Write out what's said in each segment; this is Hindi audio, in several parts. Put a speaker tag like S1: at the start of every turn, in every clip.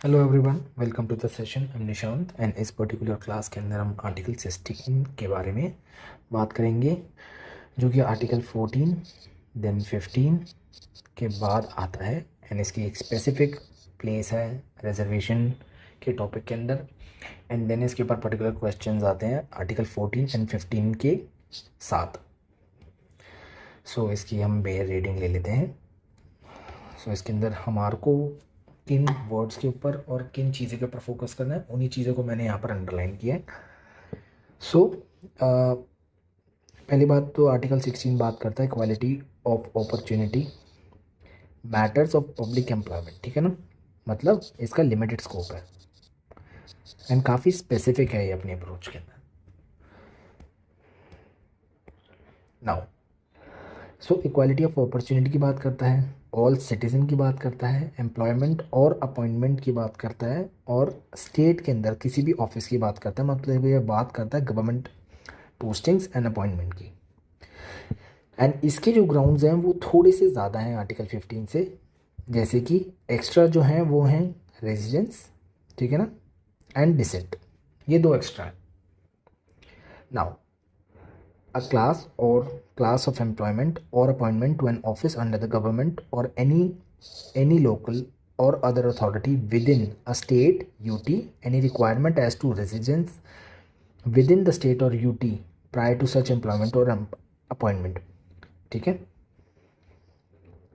S1: Hello everyone, welcome to the session. I am Nishant and इस पर्टिकुलर क्लास के अंदर हम आर्टिकल 16 के बारे में बात करेंगे, जो कि आर्टिकल 14 देन 15 के बाद आता है एंड इसकी एक स्पेसिफिक प्लेस है रिजर्वेशन के टॉपिक के अंदर। एंड देन इसके ऊपर पर्टिकुलर क्वेश्चंस आते हैं आर्टिकल 14 एंड 15 के साथ। सो इसकी हम बेयर रीडिंग ले लेते हैं। सो इसके अंदर हमारे को किन वर्ड्स के ऊपर और किन चीज़ों के ऊपर फोकस करना है, उन्हीं चीज़ों को मैंने यहाँ पर अंडरलाइन किया है। सो पहली बात तो आर्टिकल 16 बात करता है quality of opportunity matters of public employment. ठीक है ना, मतलब इसका लिमिटेड स्कोप है एंड काफ़ी स्पेसिफिक है ये अपनी अप्रोच के अंदर। Now so equality of opportunity की बात करता है, ऑल सिटीज़न की बात करता है, एम्प्लॉयमेंट और अपॉइंटमेंट की बात करता है, और स्टेट के अंदर किसी भी ऑफिस की बात करता है। मतलब ये बात करता है गवर्नमेंट पोस्टिंग्स एंड अपॉइंटमेंट की। एंड इसके जो ग्राउंड्स हैं वो थोड़े से ज़्यादा हैं आर्टिकल 15 से, जैसे कि एक्स्ट्रा जो हैं वो हैं रेजिडेंस, ठीक है ना, एंड डिसेंट। ये दो एक्स्ट्रा हैं। Now a class of employment or appointment to an office under the government or any local or other authority within a state UT, any requirement as to residence within the state or UT prior to such employment or appointment। ठीक है,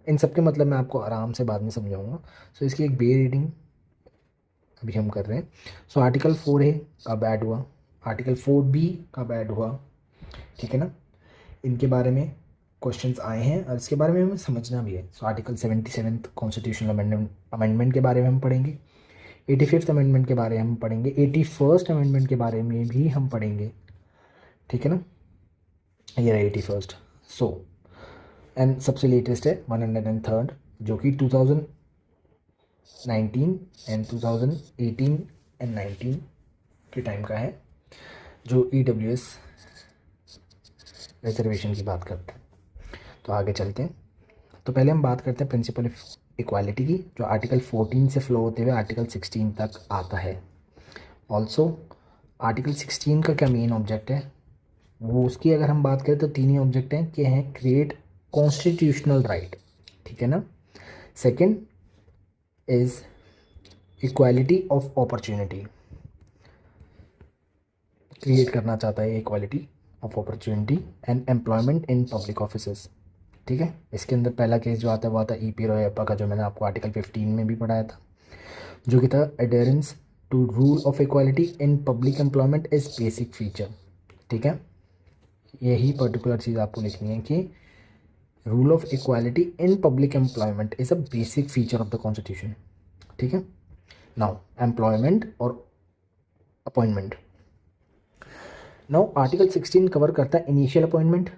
S1: इन सब के मतलब मैं आपको आराम से बाद में समझाऊंगा। सो इसकी एक बे रीडिंग अभी हम कर रहे हैं। सो आर्टिकल 4A का बैड हुआ, आर्टिकल 4B का बैड हुआ, ठीक है ना, इनके बारे में क्वेश्चंस आए हैं और इसके बारे में हमें समझना भी है। सो आर्टिकल 77 कॉन्स्टिट्यूशनल अमेंडमेंट के बारे में हम पढ़ेंगे, 85th अमेंडमेंट के बारे में हम पढ़ेंगे, 81st अमेंडमेंट के बारे में भी हम पढ़ेंगे, ठीक है ना, ये रहा 81st। सो एंड सबसे लेटेस्ट है 103rd, जो कि 2019 एंड 2018 एंड 19 के टाइम का है, जो EWS रिजर्वेशन की बात करते हैं। तो आगे चलते हैं। तो पहले हम बात करते हैं प्रिंसिपल ऑफ इक्वालिटी की, जो आर्टिकल 14 से फ्लो होते हुए आर्टिकल 16 तक आता है। ऑल्सो आर्टिकल 16 का क्या मेन ऑब्जेक्ट है, वो उसकी अगर हम बात करें तो तीन ही ऑब्जेक्ट हैं कि हैं क्रिएट कॉन्स्टिट्यूशनल राइट, ठीक है ना, second is equality of opportunity, create करना चाहता है equality of opportunity and employment in public offices. ठीक है, इसके अंदर पहला केस जो आता है वो आता है EP रोयप्पा का, जो मैंने आपको आर्टिकल 15 में भी पढ़ाया था, जो कि था adherence to rule of equality in public employment is basic feature. ठीक है, यही पर्टिकुलर चीज़ आपको लिखनी है कि rule of equality in public employment is a basic feature of the constitution. ठीक है, नाउ एम्प्लॉयमेंट और अपॉइंटमेंट। नाउ आर्टिकल 16 कवर करता है initial appointment,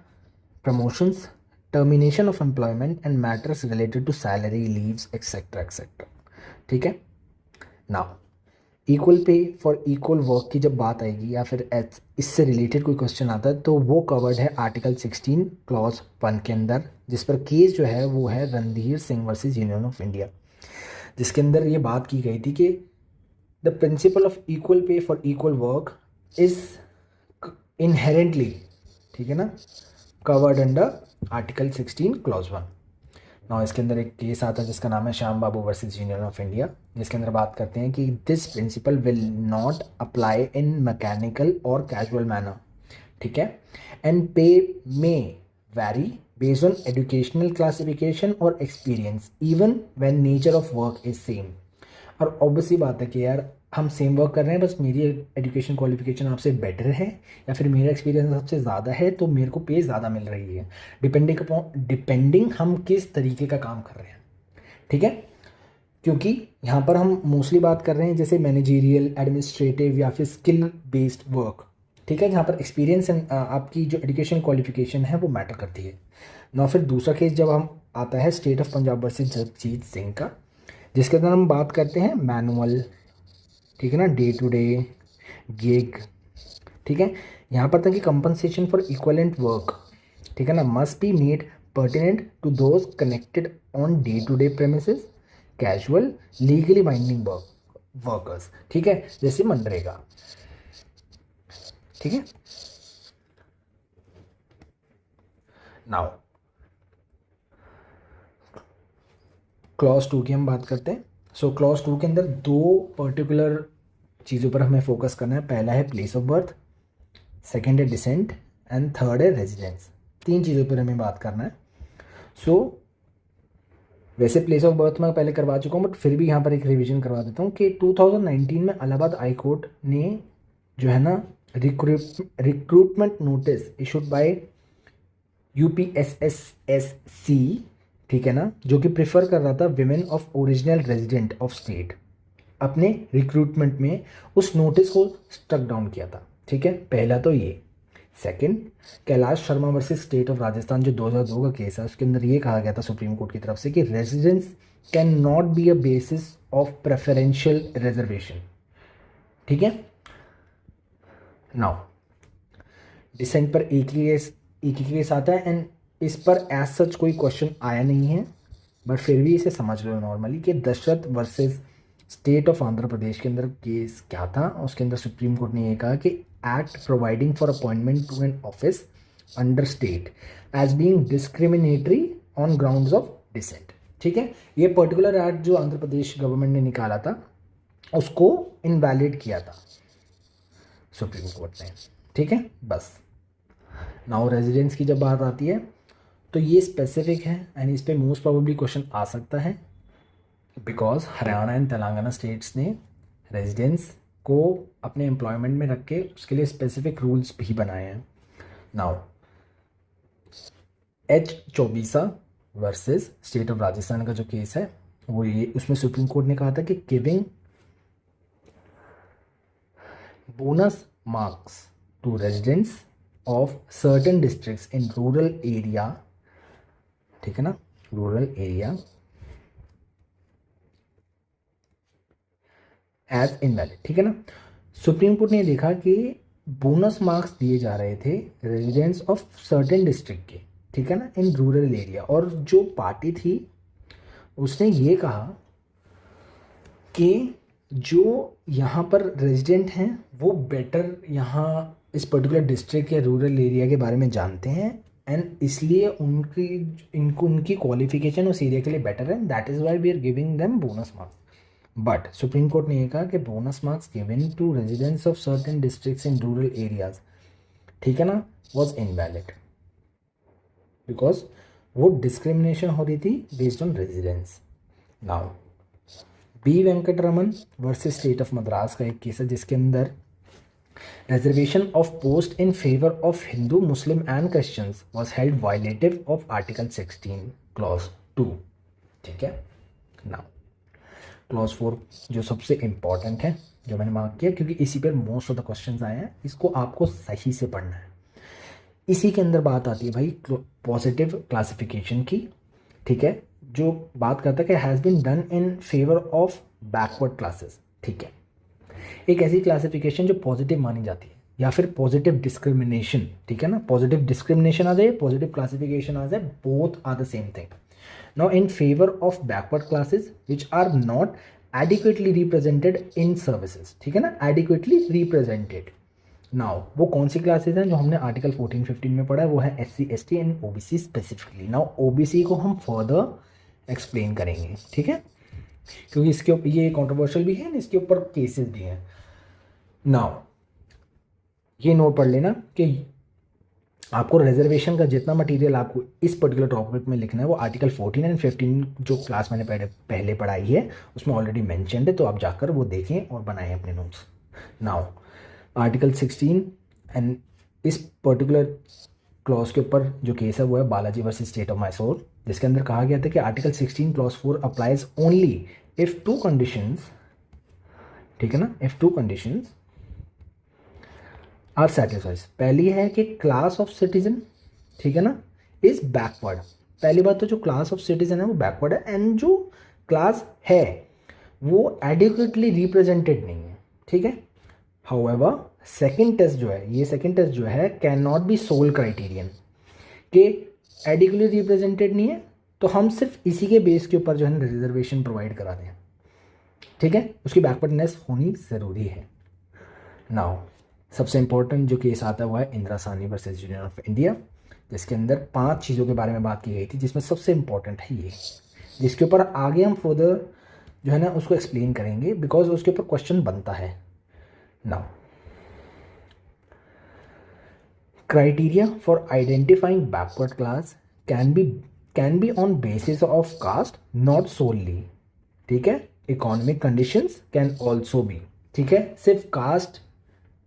S1: promotions, termination of employment and matters related to salary, leaves etcetera etcetera. ठीक है, now equal pay for equal work की जब बात आएगी या फिर इससे रिलेटेड कोई क्वेश्चन आता है तो वो कवर्ड है आर्टिकल 16 क्लॉज 1 के अंदर, जिस पर केस जो है वो है Randhir Singh versus union of India, जिसके अंदर ये बात की गई थी कि the principle of equal pay for equal work is inherently, ठीक है ना, covered under article 16 clause 1। Now इसके अंदर एक केस आता है जिसका नाम है श्याम बाबू वर्सेस यूनियन ऑफ इंडिया, जिसके अंदर बात करते हैं कि this principle will not apply in mechanical और कैजुअल मैनर, ठीक है, and pay may vary based on educational classification और experience even when nature of work is same. और ऑब्वियसली बात है कि यार हम सेम वर्क कर रहे हैं, बस मेरी एजुकेशन क्वालिफिकेशन आपसे बेटर है या फिर मेरा एक्सपीरियंस आपसे ज़्यादा है तो मेरे को पे ज़्यादा मिल रही है, डिपेंडिंग हम किस तरीके का काम कर रहे हैं। ठीक है, क्योंकि यहाँ पर हम मोस्टली बात कर रहे हैं जैसे मैनेजेरियल, एडमिनिस्ट्रेटिव या फिर स्किल बेस्ड वर्क, ठीक है, जहाँ पर एक्सपीरियंस एंड आपकी जो एजुकेशन क्वालिफिकेशन है वो मैटर करती है ना। फिर दूसरा केस जब हम आता है state of Punjab versus Jagjit Singh का, जिसके अंदर हम बात करते हैं मैनुअल, ठीक है ना, डे टू डे गिग, ठीक है, यहाँ पर तक कि कंपनसेशन फॉर इक्वलेंट वर्क, ठीक है ना, must be made pertinent to those connected on day to day premises, casual legally binding work, workers, ठीक है, जैसे मनरेगा, ठीक है। नाउ क्लॉज 2 की हम बात करते हैं। सो क्लॉज 2 के अंदर दो पर्टिकुलर चीज़ों पर हमें फोकस करना है। पहला है प्लेस ऑफ बर्थ, सेकेंड है डिसेंट एंड थर्ड है रेजिडेंस। तीन चीज़ों पर हमें बात करना है। सो वैसे प्लेस ऑफ बर्थ मैं पहले करवा चुका हूँ, बट फिर भी यहाँ पर एक रिवीजन करवा देता हूँ कि 2019 में इलाहाबाद हाई कोर्ट ने जो है ना recruitment notice issued by UPSSSC, ठीक है ना, जो कि प्रेफर कर रहा था women of original resident of state, अपने रिक्रूटमेंट में उस नोटिस को स्ट्रक डाउन किया था, ठीक है। पहला तो ये। Second, Kailash Sharma versus state of Rajasthan जो 2002 का केस है, उसके अंदर ये कहा गया था सुप्रीम कोर्ट की तरफ से कि residence can not be a basis of preferential reservation, ठीक है। नाउ डिसेंट पर एक ही केस आता है एंड इस पर एज सच कोई क्वेश्चन आया नहीं है, बट फिर भी इसे समझ लो नॉर्मली कि Dasharath versus state of Andhra Pradesh के अंदर केस क्या था। उसके अंदर सुप्रीम कोर्ट ने ये कहा कि act providing for appointment to an office under state as being discriminatory on grounds of descent, ठीक है। ये पर्टिकुलर एक्ट जो आंध्र प्रदेश गवर्नमेंट ने निकाला था उसको इनवैलिड किया था सुप्रीम कोर्ट ने, ठीक है। बस नाउ रेजिडेंस की जब बात आती है तो ये स्पेसिफिक है एंड इस पे मोस्ट प्रोबेबली क्वेश्चन आ सकता है, because Haryana and Telangana states ने रेजिडेंस को अपने एम्प्लॉयमेंट में रख के उसके लिए स्पेसिफिक रूल्स भी बनाए हैं। Now H24 versus state of Rajasthan का जो केस है वो ये, उसमें सुप्रीम कोर्ट ने कहा था कि giving bonus marks to residents of certain districts in rural area, ठीक है ना, रूरल एरिया एज इनवैलिड, ठीक है ना। सुप्रीम कोर्ट ने देखा कि बोनस मार्क्स दिए जा रहे थे रेजिडेंट्स ऑफ सर्टेन डिस्ट्रिक्ट के, ठीक है ना, इन रूरल एरिया, और जो पार्टी थी उसने ये कहा कि जो यहाँ पर रेजिडेंट हैं वो बेटर यहाँ इस पर्टिकुलर डिस्ट्रिक्ट या रूरल एरिया के बारे में जानते हैं एंड इसलिए उनकी क्वालिफिकेशन उस एरिया के लिए बेटर है, that is why we are giving them bonus marks. But supreme court ने यह कहा कि bonus marks given to residents of certain districts in rural areas, ठीक है ना, वॉज इनवैलिड बिकॉज वो डिस्क्रिमिनेशन हो रही थी based on residence. Now B Venkataraman versus state of Madras का एक केस है जिसके अंदर reservation of post in favor of Hindu, Muslim and Christians was held violative of Article 16 Clause 2, ठीक है। Now Clause 4 जो सबसे इम्पॉर्टेंट है, जो मैंने मार्क किया क्योंकि इसी पर मोस्ट ऑफ द क्वेश्चंस आए हैं, इसको आपको सही से पढ़ना है। इसी के अंदर बात आती है भाई पॉजिटिव क्लासिफिकेशन की, ठीक है, जो बात करता है कि has been done in favour of backward classes, ठीक है। एक ऐसी क्लासिफिकेशन जो पॉजिटिव मानी जाती है या फिर पॉजिटिव डिस्क्रिमिनेशन, ठीक है ना, पॉजिटिव डिस्क्रिमिनेशन आ जाए, पॉजिटिव क्लासिफिकेशन आ जाए, both are the same thing. Now in favour of backward classes which are not adequately represented in services, ठीक है ना, एडिक्वेटली रिप्रेजेंटेड। नाउ वो कौन सी क्लासेज हैं जो हमने आर्टिकल 14-15 में पढ़ा है, वो है SC ST and OBC specifically. Now OBC को हम फर्दर एक्सप्लेन करेंगे, ठीक है, क्योंकि इसके ये कंट्रोवर्शियल भी है, इसके ऊपर केसेस भी हैं। नाउ ये नोट पढ़ लेना कि आपको रिजर्वेशन का जितना मटेरियल आपको इस पर्टिकुलर टॉपिक में लिखना है वो आर्टिकल 14 एंड 15 जो क्लास मैंने पहले पढ़ाई है उसमें ऑलरेडी मेंशन्ड है, तो आप जाकर वो देखें और बनाएं अपने नोट्स। नाउ आर्टिकल 16 एंड इस पर्टिकुलर क्लॉज के ऊपर जो केस है वो है Balaji versus state of Mysore, जिसके अंदर कहा गया था कि article 16 clause 4 applies only if two conditions, ठीक है ना, if two conditions are satisfied. पहली है कि क्लास ऑफ सिटीजन, ठीक है ना, इज बैकवर्ड। पहली बात तो जो क्लास ऑफ सिटीजन है वो बैकवर्ड है एंड जो क्लास है वो एडिक्वेटली रिप्रेजेंटेड नहीं है, ठीक है। हाउएवर सेकंड टेस्ट जो है, ये सेकंड टेस्ट जो है can not be sole criterion कि एडिक्वेटली रिप्रेजेंटेड नहीं है तो हम सिर्फ इसी के बेस के ऊपर जो है रिजर्वेशन प्रोवाइड करा दें, ठीक है, उसकी बैकवर्डनेस होनी ज़रूरी है। नाउ सबसे इम्पोर्टेंट जो केस आता है वो है Indira Sahni versus union of India, जिसके अंदर 5 चीज़ों के बारे में बात की गई थी, जिसमें सबसे इम्पोर्टेंट है ये, जिसके ऊपर आगे हम फर्दर जो है ना उसको एक्सप्लेन करेंगे, बिकॉज उसके ऊपर क्वेश्चन बनता है। Now criteria for identifying backward class can be on basis of caste, not solely. ठीक है, economic conditions can also be. ठीक है, सिर्फ कास्ट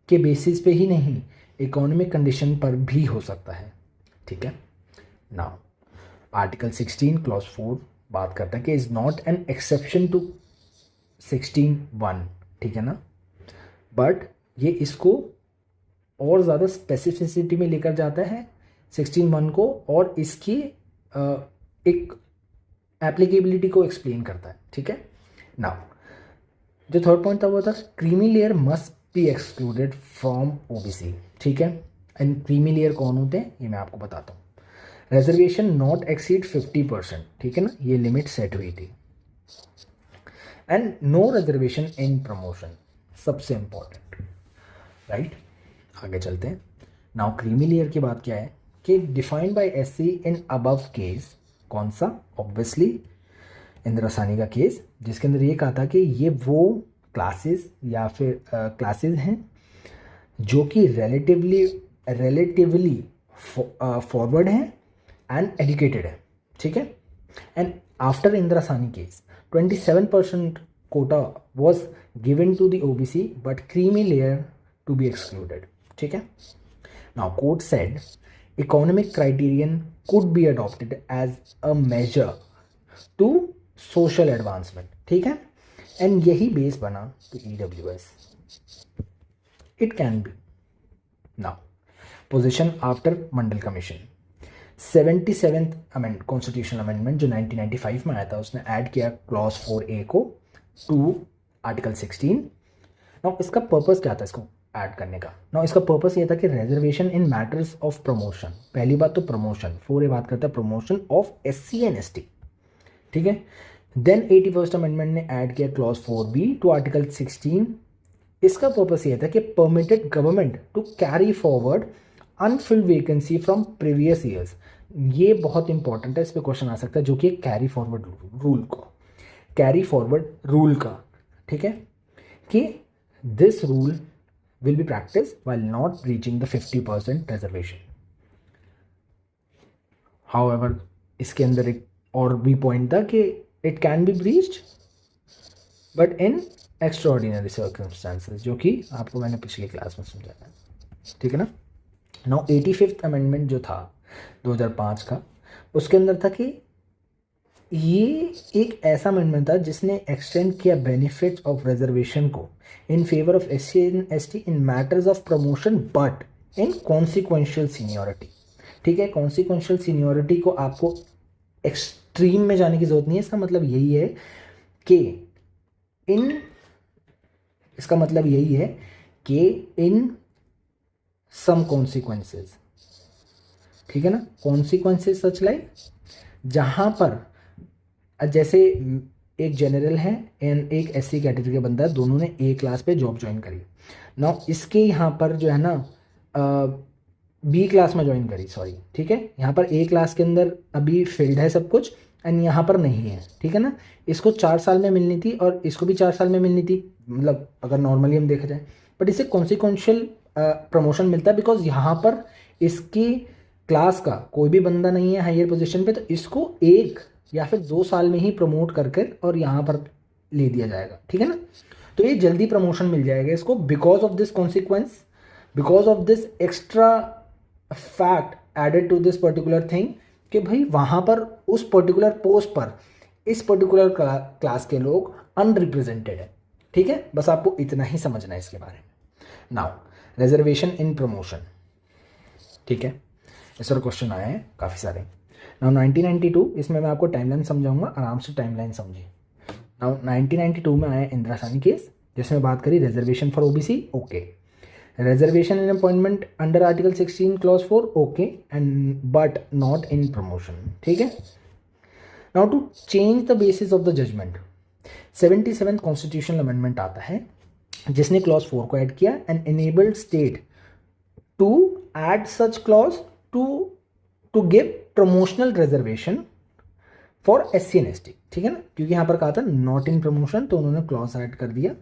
S1: के बेसिस पे ही नहीं, इकोनॉमिक कंडीशन पर भी हो सकता है। ठीक है, नाउ आर्टिकल 16 क्लॉज 4 बात करता है कि is not an exception to 16(1). ठीक है ना, बट ये इसको और ज़्यादा स्पेसिफिसिटी में लेकर जाता है 16(1) को, और इसकी एक एप्लीकेबिलिटी को एक्सप्लेन करता है। ठीक है, नाउ जो थर्ड पॉइंट था वो था creamy layer must be excluded from OBC. ठीक है, एंड क्रीमी लेयर कौन होते हैं ये मैं आपको बताता हूँ। Reservation not exceed 50%। ठीक है ना, ये लिमिट सेट हुई थी। And no reservation in promotion, सबसे इंपॉर्टेंट, राइट। आगे चलते हैं। नाउ क्रीमी लेयर की बात क्या है कि defined by SC in above case, कौन सा? ऑब्वियसली इंदिरा साहनी का केस, जिसके अंदर ये कहा था कि ये वो क्लासेस या फिर क्लासेस हैं जो कि रिलेटिवली फॉरवर्ड हैं एंड एजुकेटेड है। ठीक है, and after Indira Sawhney case 27% quota was given to the OBC but creamy layer to be excluded. ठीक है, now court said economic criterion could be adopted as a measure to social advancement. ठीक है, एंड यही बेस बना to EWS. It can be. Now position after Mandal commission, 77th amend constitutional amendment जो 1995 में आया था, उसने ऐड किया क्लॉज 4A को टू आर्टिकल 16। नाउ इसका पर्पस क्या था इसको ऐड करने का? नाउ इसका पर्पस ये था कि reservation in matters of promotion, पहली बात तो प्रमोशन, 4A बात करता है promotion of SC and ST। ठीक है, देन 81st अमेंडमेंट ने ऐड किया क्लॉज 4B टू आर्टिकल 16। इसका पर्पस ये था कि permitted government to carry forward unfilled vacancy from previous years. ये बहुत इंपॉर्टेंट है, इस पर क्वेश्चन आ सकता है, जो कि कैरी फॉरवर्ड रूल को, कैरी फॉरवर्ड रूल का। ठीक है, कि this rule will be practice while not reaching the 50% reservation. However इसके अंदर एक और भी पॉइंट था कि it can B breached but in extraordinary circumstances, जो कि आपको मैंने पिछली क्लास में समझाया है। ठीक है ना। नाउ 85th अमेंडमेंट जो था 2005 का, उसके अंदर था कि ये एक ऐसा अमेंडमेंट था जिसने एक्सटेंड किया बेनिफिट ऑफ रिजर्वेशन को इन favour of SC and ST in matters of promotion but in consequential seniority. ठीक है, कॉन्सिक्वेंशियल सीनियोरिटी को आपको एक्सट्रीम में जाने की जरूरत नहीं है। इसका मतलब यही है कि इन सम कॉन्सिक्वेंसेस, ठीक है ना, कॉन्सिक्वेंसेस सच लाइक, जहां पर जैसे एक जनरल है एंड एक SC कैटेगरी का बंदा है, दोनों ने A क्लास पे जॉब ज्वाइन करी। नाउ इसके यहाँ पर जो है ना B क्लास में ज्वाइन करी, सॉरी, ठीक है, यहाँ पर A क्लास के अंदर अभी फील्ड है सब कुछ एंड यहाँ पर नहीं है। ठीक है ना, इसको 4 साल में मिलनी थी और इसको भी 4 साल में मिलनी थी, मतलब अगर नॉर्मली हम देखा जाए, बट इसे कॉन्सिक्वेंशियल प्रमोशन मिलता है बिकॉज यहाँ पर इसकी क्लास का कोई भी बंदा नहीं है हायर पोजीशन पे, तो इसको 1 या फिर 2 साल में ही प्रमोट करके और यहाँ पर ले दिया जाएगा। ठीक है ना, तो ये जल्दी प्रमोशन मिल जाएगा इसको because of this consequence, because of this extra fact added to this particular thing कि भाई वहाँ पर उस पर्टिकुलर पोस्ट पर इस पर्टिकुलर क्लास के लोग अनरिप्रेजेंटेड है। ठीक है, बस आपको इतना ही समझना है इसके बारे में। नाउ रिजर्वेशन इन प्रमोशन, ठीक है, इस पर क्वेश्चन आए हैं काफ़ी सारे। नाउ 1992, इसमें मैं आपको टाइमलाइन समझाऊंगा, आराम से टाइमलाइन समझिए। नाउ 1992 में आया इंदिरा साहनी केस, जिसमें बात करी reservation for OBC, okay, reservation in appointment under article 16 clause 4, okay, and but not in promotion. ठीक है, now to change the basis of the judgment, 77 constitutional amendment आता है जिसने क्लॉज 4 को ऐड किया and enabled state to add such clause to give promotional reservation for SC and ST, ठीक है ना, क्योंकि यहाँ पर कहा था नॉट इन प्रमोशन, तो उन्होंने क्लॉज ऐड कर दिया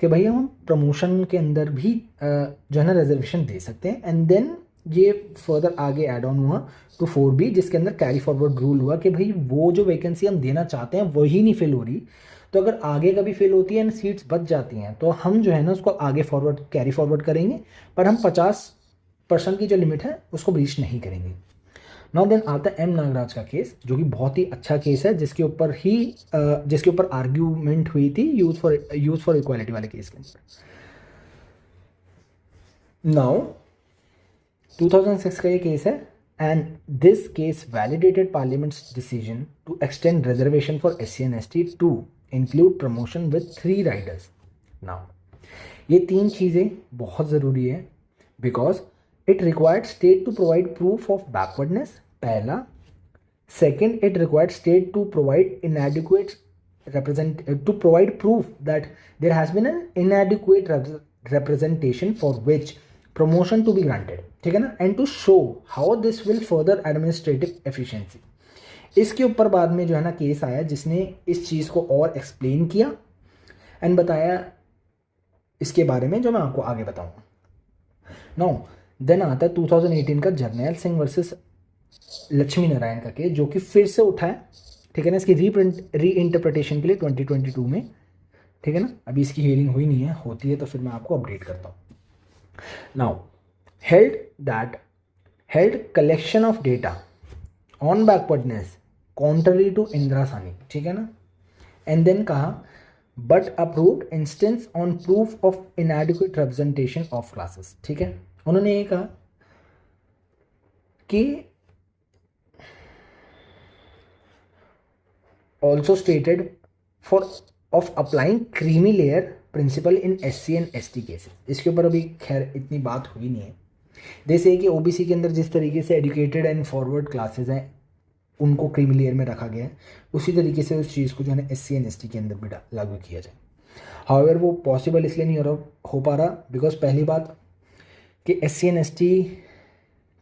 S1: कि भाई हम प्रमोशन के अंदर भी जो है ना रिजर्वेशन दे सकते हैं। एंड देन ये फर्दर आगे ऐड ऑन हुआ टू 4B जिसके अंदर कैरी फॉरवर्ड रूल हुआ कि भाई वो जो वैकेंसी हम देना चाहते हैं वही नहीं फिल हो रही, तो अगर आगे कभी फिल होती है एंड सीट्स बच जाती हैं तो हम जो है ना उसको आगे फॉरवर्ड कैरी फॉरवर्ड करेंगे, पर हम 50% की जो लिमिट है उसको ब्रीच नहीं करेंगे। नाउ देन आता है एम नागराज का केस जो कि बहुत ही अच्छा केस है जिसके ऊपर आर्ग्यूमेंट हुई थी यूथ फॉर इक्वालिटी वाले केस के अंदर। नाउ 2006 का ये केस है and this case validated parliament's decision to extend reservation for SC and ST to include promotion with 3 riders. Now ये 3 चीज़ें बहुत ज़रूरी है because it required state to provide proof of backwardness, पहला। Second, it required state to provide to provide proof that there has been an inadequate representation for which promotion to be granted, ठीक है ना, and to show how this will further administrative efficiency। इसके ऊपर बाद में जो है ना केस आया जिसने इस चीज़ को और एक्सप्लेन किया एंड बताया इसके बारे में जो मैं आपको आगे बताऊंगा। नाउ देन आता है 2018 का जर्नैल सिंह वर्सेस लक्ष्मी नारायण का केस जो कि फिर से उठा है, ठीक है ना, इसकी री इंटरप्रिटेशन के लिए 2022 में, ठीक है ना। अभी इसकी हियरिंग हुई नहीं है, होती है तो फिर मैं आपको अपडेट करता हूँ। Now held collection of data on backwardness contrary to Indira Sawhney, ठीक है ना, एंड देन कहा but approved instances on proof of inadequate representation of classes, ठीक है। उन्होंने ये कहा कि also stated for of applying creamy layer principle in SC and ST cases. इसके ऊपर अभी खैर इतनी बात हुई नहीं है। जैसे कि OBC के अंदर जिस तरीके से एजुकेटेड एंड फॉरवर्ड क्लासेस हैं उनको क्रीमी लेयर में रखा गया है, उसी तरीके से उस चीज़ को जो है ना SC and ST के अंदर भी लागू किया जाए। हाउएवर वो पॉसिबल इसलिए नहीं हो पा रहा बिकॉज पहली बात कि SC and ST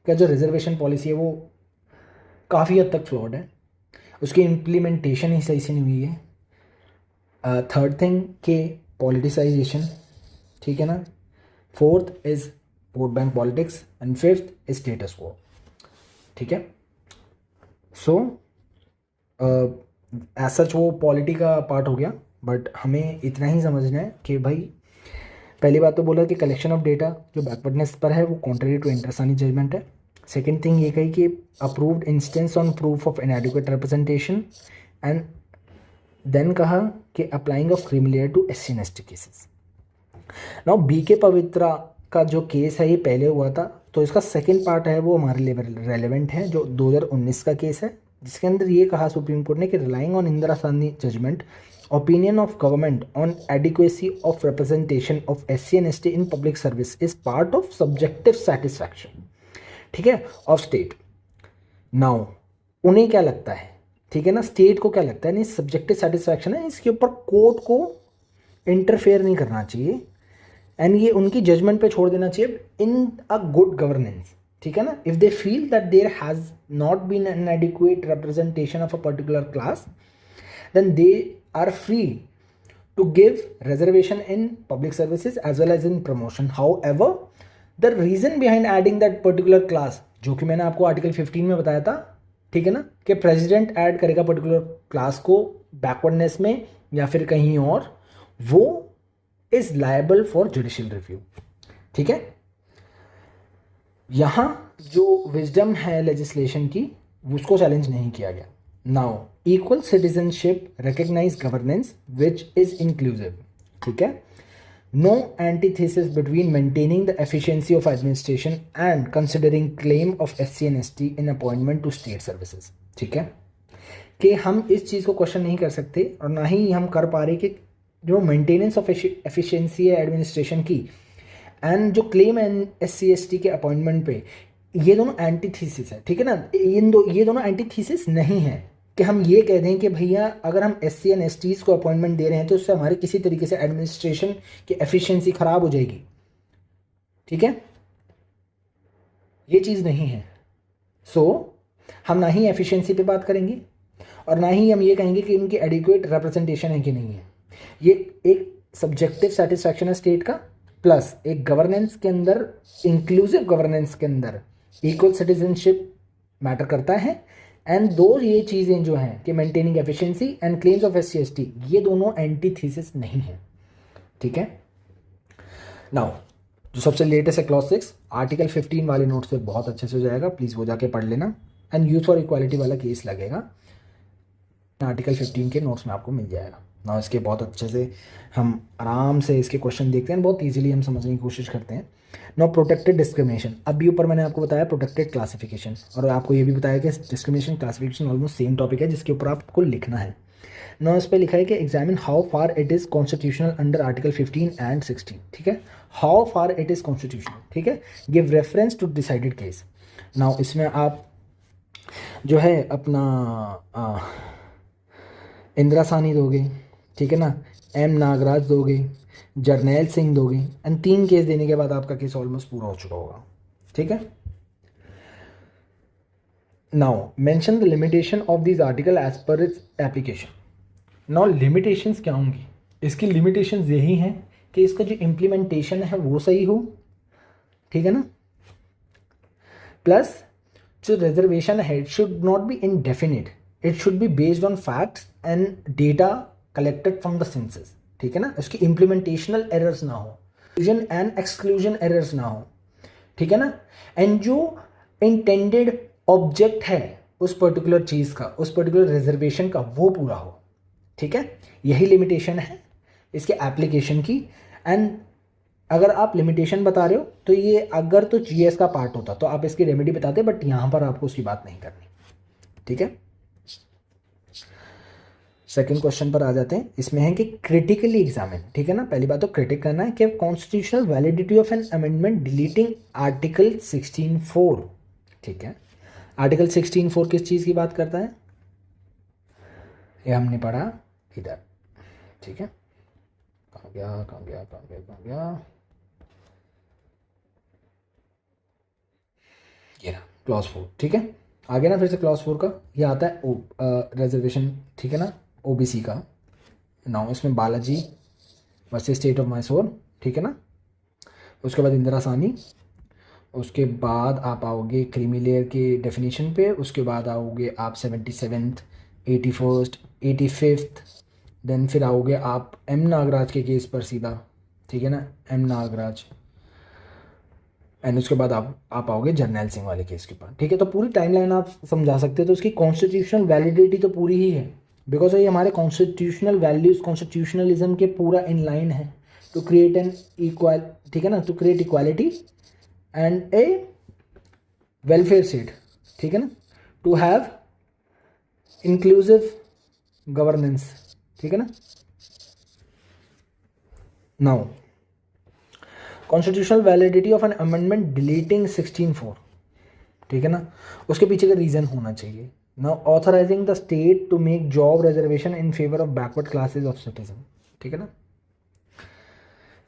S1: का जो रिजर्वेशन पॉलिसी है वो काफ़ी हद तक फ्लॉड है, उसकी इम्प्लीमेंटेशन ही सही से नहीं हुई है। थर्ड थिंग के पॉलिटिसाइजेशन, ठीक है ना। Fourth is vote bank politics and fifth is status को, ठीक है। सो एज सच वो पॉलिटी का पार्ट हो गया, बट हमें इतना ही समझना है कि भाई पहली बात तो बोला कि कलेक्शन ऑफ डेटा जो बैकवर्डनेस पर है वो कॉन्ट्ररी टू इंदिरा सानी जजमेंट है। सेकेंड थिंग ये कही कि approved instances on proof of inadequate representation and then कहा कि applying of creamy layer to SC and ST cases. Now BK Pavitra का जो केस है ये पहले हुआ था, तो इसका सेकेंड पार्ट है वो हमारे लिए रेलेवेंट है, जो 2019 का केस है जिसके अंदर ये कहा सुप्रीम कोर्ट ने कि रिलाइंग ऑन इंदिरा सानी judgement opinion of government on adequacy of representation of SC and ST in public service is part of subjective satisfaction, ठीक है, of state। now उन्हें क्या लगता है, ठीक है ना, स्टेट को क्या लगता है, नहीं सब्जेक्टिव सेटिस्फैक्शन है, इसके ऊपर कोर्ट को इंटरफेयर नहीं करना चाहिए एंड ये उनकी जजमेंट पे छोड़ देना चाहिए इन अ गुड गवर्नेंस, ठीक है ना। If they feel that there has not been an adequate representation of a particular class then they are free to give reservation in public services as well as in promotion। however the reason behind adding that particular class जो कि मैंने आपको आर्टिकल 15 में बताया था, ठीक है ना, कि प्रेसिडेंट ऐड करेगा पर्टिकुलर क्लास को बैकवर्डनेस में या फिर कहीं और, वो is liable for judicial review, ठीक है। यहां जो विजडम है लेजिस्लेशन की उसको चैलेंज नहीं किया गया। Now equal citizenship recognise governance which is inclusive, ठीक है। No antithesis between maintaining the efficiency of administration and considering claim of SC and ST in appointment to state services, ठीक है, कि हम इस चीज़ को क्वेश्चन नहीं कर सकते और ना ही हम कर पा रहे कि जो मेंटेनेंस ऑफ एफिशिएंसी है एडमिनिस्ट्रेशन की एंड जो क्लेम है SC ST के अपॉइंटमेंट पे, ये दोनों एंटीथीसिस है, ठीक है ना। ये दोनों एंटीथीसिस नहीं है, कि हम ये कह दें कि भैया अगर हम SC एंड STs को अपॉइंटमेंट दे रहे हैं तो उससे हमारे किसी तरीके से एडमिनिस्ट्रेशन की एफिशिएंसी ख़राब हो जाएगी, ठीक है, ये चीज़ नहीं है। सो हम ना ही एफिशिएंसी पे बात करेंगे और ना ही हम ये कहेंगे कि इनकी एडिक्वेट रिप्रेजेंटेशन है कि नहीं है। ये एक सब्जेक्टिव सेटिस्फैक्शन है स्टेट का, प्लस एक गवर्नेंस के अंदर, इंक्लूसिव गवर्नेंस के अंदर इक्वल सिटीजनशिप मैटर करता है। एंड दो ये चीज़ें जो हैं कि maintaining efficiency and claims of SC ST, ये दोनों एंटीथीसिस नहीं है, ठीक है। नाउ जो सबसे लेटेस्ट है क्लॉज 6, आर्टिकल 15 वाले नोट से बहुत अच्छे से हो जाएगा, प्लीज़ वो जाके पढ़ लेना। एंड यूथ फॉर इक्वालिटी वाला केस लगेगा, आर्टिकल 15 के नोट्स में आपको मिल जाएगा ना। इसके बहुत अच्छे से हम आराम से इसके क्वेश्चन देखते हैं, बहुत इजीली हम समझने की कोशिश करते हैं। नो प्रोटेक्टेड डिस्क्रिमिनेशन, अभी ऊपर मैंने आपको बताया प्रोटेक्टेड क्लासिफिकेशन, और आपको ये भी बताया कि discrimination classification almost same topic है जिसके ऊपर आपको लिखना है। नो इस पर लिखा है कि examine how far it is constitutional under article 15 and 16, ठीक है, how far it is constitutional, ठीक है, give reference to decided case. Now इसमें आप जो है अपना इंदिरा साहनी दोगे, ठीक है ना, M नागराज दोगे, जर्नैल सिंह दोगे, एंड 3 केस देने के बाद आपका केस ऑलमोस्ट पूरा हो चुका होगा, ठीक है। Now mention the limitation of this article as per its application. Now limitations क्या होंगी, इसकी लिमिटेशंस यही हैं कि इसका जो इम्प्लीमेंटेशन है वो सही हो, ठीक है ना, प्लस जो रिजर्वेशन है it should not be indefinite, it should be based on facts and data collected from the census, ठीक है ना, उसकी इम्प्लीमेंटेशनल एरर्स ना हो, इंक्लूजन एंड एक्सक्लूजन एरर्स ना हो, ठीक है ना, एंड जो इंटेंडेड ऑब्जेक्ट है उस पर्टिकुलर चीज़ का, उस पर्टिकुलर रिजर्वेशन का, वो पूरा हो, ठीक है। यही लिमिटेशन है इसके एप्लीकेशन की। एंड अगर आप लिमिटेशन बता रहे हो तो ये अगर तो GS का पार्ट होता तो आप इसकी रेमेडी बताते, बट यहाँ पर आपको उसकी बात नहीं करनी, ठीक है। सेकंड क्वेश्चन पर आ जाते हैं, इसमें है कि क्रिटिकली एग्जामिन, ठीक है ना, पहली बात तो क्रिटिक करना है कि constitutional validity of an amendment deleting article 16(4), ठीक है। आर्टिकल 16(4) किस चीज़ की बात करता है, ये हमने पढ़ा इधर, ठीक है, कहाँ गया, ये रहा क्लॉज 4, ठीक है। आगे ना फिर से क्लॉज 4 का ये आता है रिजर्वेशन, ठीक है ना, OBC का। नाउ इसमें Balaji versus state of Mysore, ठीक है ना, उसके बाद इंदिरा साहनी, उसके बाद आप आओगे क्रीमी लेयर के डेफिनेशन पे, उसके बाद आओगे आप 77th 81st 85th, देन फिर आओगे आप M नागराज के केस पर सीधा, ठीक है ना, M नागराज, एंड उसके बाद आप आओगे जर्नैल सिंह वाले केस के ऊपर, ठीक है। तो पूरी टाइमलाइन आप समझा सकते हो, तो उसकी कॉन्स्टिट्यूशनल वैलिडिटी तो पूरी ही है, बिकॉज ये हमारे कॉन्स्टिट्यूशनल वैल्यूज कॉन्स्टिट्यूशनलिज्म के पूरा इन लाइन है, टू क्रिएट एन इक्वल, ठीक है ना, to create equality and a welfare state, ठीक है ना, टू हैव इंक्लूसिव गवर्नेंस, ठीक है ना। Now constitutional validity of an amendment deleting 16(4), ठीक है ना, उसके पीछे का रीज़न होना चाहिए। Now authorising the state to make job reservation in favour of backward classes of citizen, ठीक है ना।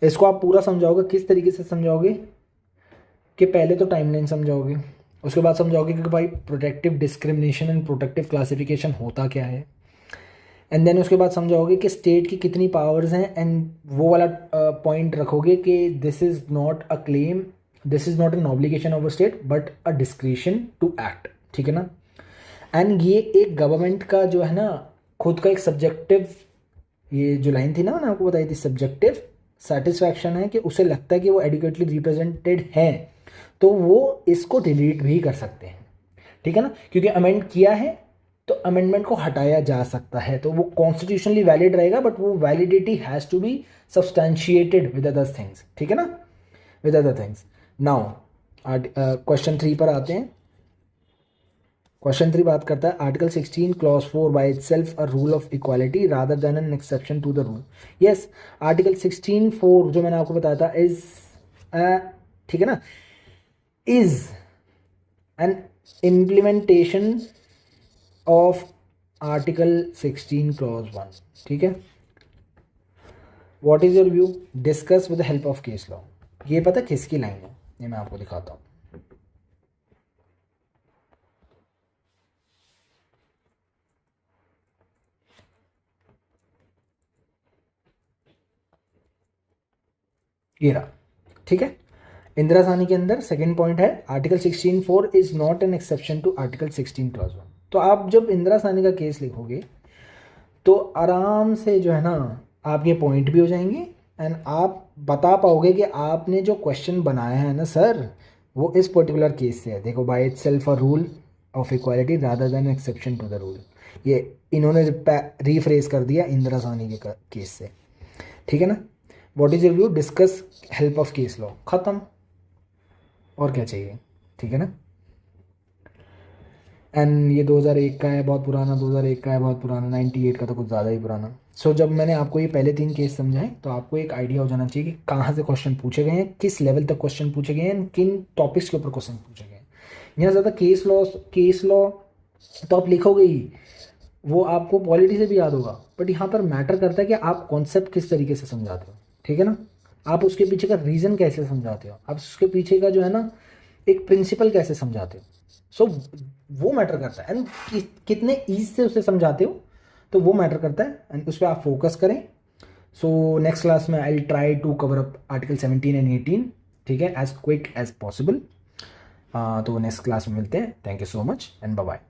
S1: इसको आप पूरा समझाओगे, किस तरीके से समझाओगे कि पहले तो टाइमलाइन समझाओगे, उसके बाद समझाओगे कि भाई protective discrimination and protective classification होता क्या है, एंड देन उसके बाद समझाओगे कि स्टेट की कितनी पावर्स हैं, एंड वो वाला पॉइंट रखोगे कि this is not a claim, this is not an obligation of a state but a discretion to act, ठीक है ना। एंड ये एक गवर्नमेंट का जो है ना खुद का एक सब्जेक्टिव, ये जो लाइन थी ना मैंने आपको बताई थी, सब्जेक्टिव सेटिस्फैक्शन है कि उसे लगता है कि वो एडिक्वेटली रिप्रेजेंटेड हैं, तो वो इसको डिलीट भी कर सकते हैं, ठीक है ना, क्योंकि अमेंड किया है तो अमेंडमेंट को हटाया जा सकता है, तो वो कॉन्स्टिट्यूशनली वैलिड रहेगा, बट वो validity has to be substantiated with other things, ठीक है ना, with other things. Now question 3 पर आते हैं। क्वेश्चन 3 बात करता है article 16 clause 4 by itself a rule of equality rather than an exception to the rule. Yes, article 16(4) जो मैंने आपको बताया था इज, ठीक है ना, is an implementation of article 16 clause 1, ठीक है। What is your view, discuss with the help of case law. ये पता किसकी लाइन है, ये मैं आपको दिखाता हूँ। ये रहा, ठीक है। इंदिरा साहनी के अंदर सेकंड पॉइंट है article 16(4) is not an exception to article 16 clause 1। तो आप जब इंदिरा साहनी का केस लिखोगे तो आराम से जो है ना आपके पॉइंट भी हो जाएंगे एंड आप बता पाओगे कि आपने जो क्वेश्चन बनाया है ना सर वो इस पर्टिकुलर केस से है। देखो, by itself a rule of equality rather than exception to the rule, ये इन्होंने रीफ्रेज कर दिया इंदिरा साहनी के केस से, ठीक है ना। What is your view, discuss help of case law, खत्म, और क्या चाहिए, ठीक है ना। एंड ये 2001 का है, बहुत पुराना, 2001 का है, बहुत पुराना, 98 का तो कुछ ज़्यादा ही पुराना। सो जब मैंने आपको ये पहले 3 केस समझाए तो आपको एक आइडिया हो जाना चाहिए कि कहाँ से क्वेश्चन पूछे गए हैं, किस लेवल तक क्वेश्चन पूछे गए हैं, किन टॉपिक्स के ऊपर क्वेश्चन पूछे गए हैं। यहाँ ज़्यादा केस लॉ तो आप लिखोगे ही, वो आपको पॉलिटी से भी याद होगा, बट यहाँ पर मैटर करता है कि आप कॉन्सेप्ट किस तरीके से समझाते हो, ठीक है ना। आप उसके पीछे का रीज़न कैसे समझाते हो, आप उसके पीछे का जो है ना एक प्रिंसिपल कैसे समझाते हो। सो वो मैटर करता है एंड कितने ईज से उसे समझाते हो, तो वो मैटर करता है एंड उस पर आप फोकस करें। सो नेक्स्ट क्लास में I will try to cover up article 17 and 18, ठीक है, एज क्विक एज पॉसिबल। तो नेक्स्ट क्लास में मिलते हैं। Thank you so much and bye bye.